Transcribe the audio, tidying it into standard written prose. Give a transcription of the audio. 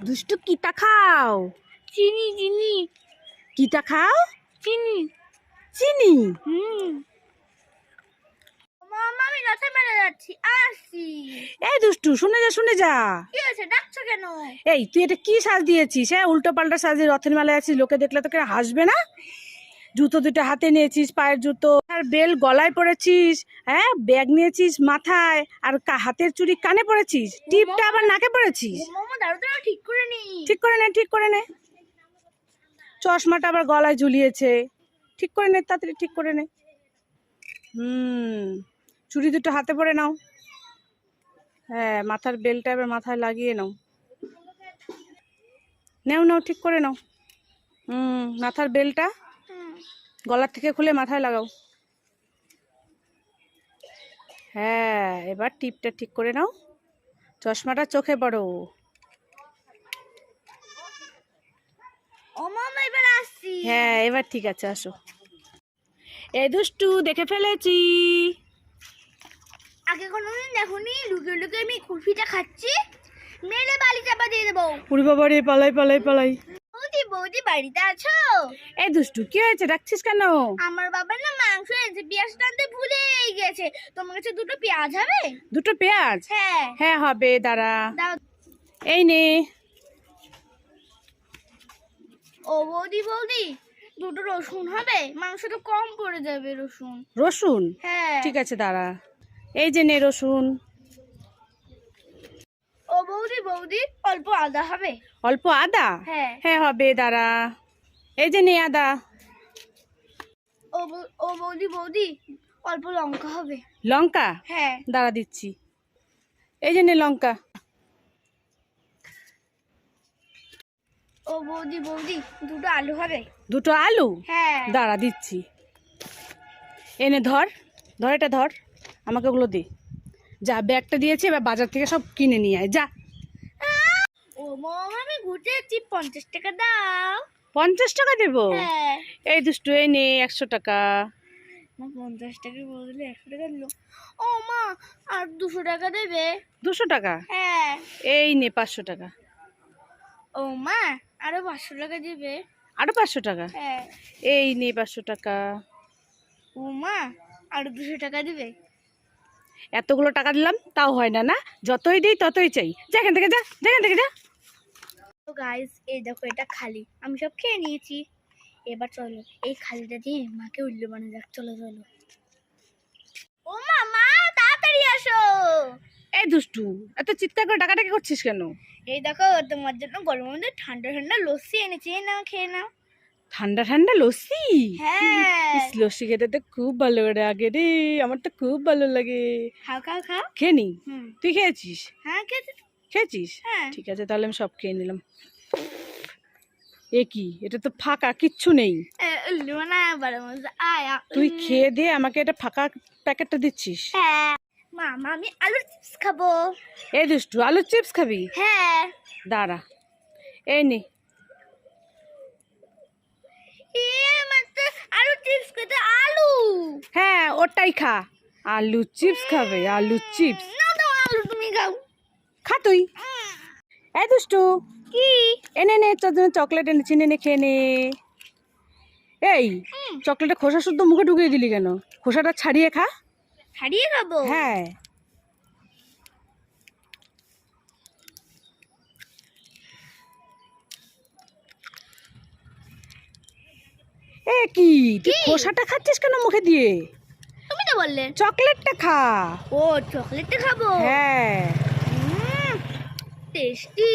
দুষ্টু কিটা খাও? চিনি চিনি কিটা খাও? চিনি। চিনি। মামা আমি রাতে মেরে যাচ্ছি, আসছি। এই দুষ্টু শুনে যা শুনে যা। কি হয়েছে, ডাকছো কেন? এই তুই এটা কি সাজ দিয়েছিস? হ্যাঁ, উল্টো পাল্টা সাজে রথের মেলায় আছিস, লোকে দেখলে তোকে হাসবে না? জুতো দুটো হাতে নিয়েছিস, পায়ের জুতো আর বেল গলায় পরেছিস, হ্যাঁ ব্যাগ নিয়েছিস মাথায়, আর হাতের চুড়ি কানে পরেছিস, টিপটা আবার নাকে পরেছিস। মামা দাঁড়ো দাঁড়ো, ঠিক করে নি। ঠিক করে নে, ঠিক করে নে। চশমাটা আবার গলায় ঝুলিয়েছে, ঠিক করে নে, তাড়াতাড়ি ঠিক করে নে। চুড়ি দুটো হাতে পরে নাও। হ্যাঁ, মাথার বেলটা এবার মাথায় লাগিয়ে নাও। নাও নাও, ঠিক করে নাও। মাথার বেলটা গলার থেকে খুলে মাথায় লাগাও। হ্যাঁ, এবার টিপটা ঠিক করে নাও, চশমাটা চোখে পড়ো। ও মামা এবার আসছি। হ্যাঁ, এবার ঠিক আছে, আসো। এই দুষ্টু, দেখে ফেলেছি। আগে কোনোদিন দেখোনি, লুকিয়ে লুকিয়ে আমি কুলফিটা খাচ্ছি, মেরে বালি চাপা দিয়ে দেবো। উড়ি বাবা রে, পালাই পালাই পালাই। বৌদি বৌদি বাড়িতে আছো? এই দুষ্টু, কি হয়েছে, ডাকছিস কেন? আমার বাবা না মাংস এনেছে, পেঁয়াজ টানতে ভুলেই গেছে। তোমার কাছে দুটো পেঁয়াজ হবে? দুটো পেঁয়াজ? হ্যাঁ হ্যাঁ হবে, দাঁড়া। দাও। এই নে। ও বৌদি বৌদি, দুটো রসুন হবে? মাংসটা কম পড়ে যাবে রসুন। রসুন? হ্যাঁ ঠিক আছে, দাঁড়া। এই যে নে রসুন। ও বৌদি বৌদি, অল্প আদা হবে? অল্প আদা? হ্যাঁ হ্যাঁ হবে, দাঁড়া। এই যে নে আদা। ও বৌদি বৌদি, অল্প লঙ্কা হবে? লঙ্কা? হ্যাঁ দাঁড়া দিচ্ছি। এই যে নে লঙ্কা। ও বৌদি বৌদি, দুটো আলু হবে? দুটো আলু? হ্যাঁ দাঁড়া দিচ্ছি। এনে ধর, ধর এটা ধর, আমাকে ওগুলো দে। যা, ব্যাগটা দিয়েছি, এবার বাজার থেকে সব কিনে নিয়ে আয়, যা। ও মামা আমি ঘুরতে যাচ্ছি, 50 টাকা দাও। 50 টাকা দেবো? হ্যাঁ এই দুষ্টু, এই নে 100 টাকা। মা 50 টাকার বদলে 100 টাকা দিল। ও মা, আর 200 টাকা দেবে? 200 টাকা? হ্যাঁ। এই নে 500 টাকা। ও মা, আরো 500 টাকা দিবে? আরো 500 টাকা? হ্যাঁ। এই নে 500 টাকা। ও মা, আরো 200 টাকা দিবে? এতগুলো টাকা দিলাম, তাও হয় না? না, যতই দিই ততই চাই। যা এখান থেকে, যা, যা এখান থেকে, যা। তো গাইস, এই দেখো এটা খালি, আমি সব খেয়ে নিয়েছি। এবার চলো এই খালিটা দিয়ে মাকে উল্লু বানানো যাক, চলো চলো। ও মা, মা তাড়াতাড়ি আসো। এই দুষ্টু, এত চিৎকার করে ডাকাডাকি করছিস কেন? এই দেখো তোমার জন্য গরমের মধ্যে ঠান্ডা ঠান্ডা লস্যি এনেছি, এই নাও খেয়ে নাও। ঠান্ডা ঠান্ডা লস্যি? হ্যাঁ ইস, লস্যি খেতে তো খুব ভালো লাগে রে, আমার তো খুব ভালো লাগে। খাও খাও খাও। খেয়ে নি। হুম তুই খেয়েছিস? হ্যাঁ খেয়েছি। খেয়েছিস? হ্যাঁ ঠিক আছে, তাহলে আমি সব খেয়ে নিলাম। এ কি, এটা তো ফাঁকা, কিচ্ছু নেই। উল্লু বানানো বড় মজা আয়া। তুই খেয়ে দিয়ে আমাকে এটা ফাঁকা প্যাকেটটা দিচ্ছিস? হ্যাঁ মামা, আমি আলুর চিপস খাবো। এই দুষ্টু, আলুর চিপস খাবি? হ্যাঁ। দাঁড়া, এই নে। মাত্র আলুর চিপস খেতে আলু? হ্যাঁ, ওটাই খা। আলু চিপস খাবে, আলু চিপস। না দাও আলু, তুমি খাও। খা তুই। এই দুষ্টু, কি? এনে নে, তোর জন্য চকলেট এনেছি, নে খেয়ে নে। এই চকলেটের খোসা শুদ্ধ মুখে ঢুকিয়ে দিলি কেন? খোসাটা ছাড়িয়ে খা। ছাড়িয়ে খাবো? হ্যাঁ। এ কি, তুই খোসাটা খাচ্ছিস কেন মুখে দিয়ে? তুমি তো বললে চকলেটটা খা। ও চকলেটটা খাবো? হ্যাঁ। টেস্টি।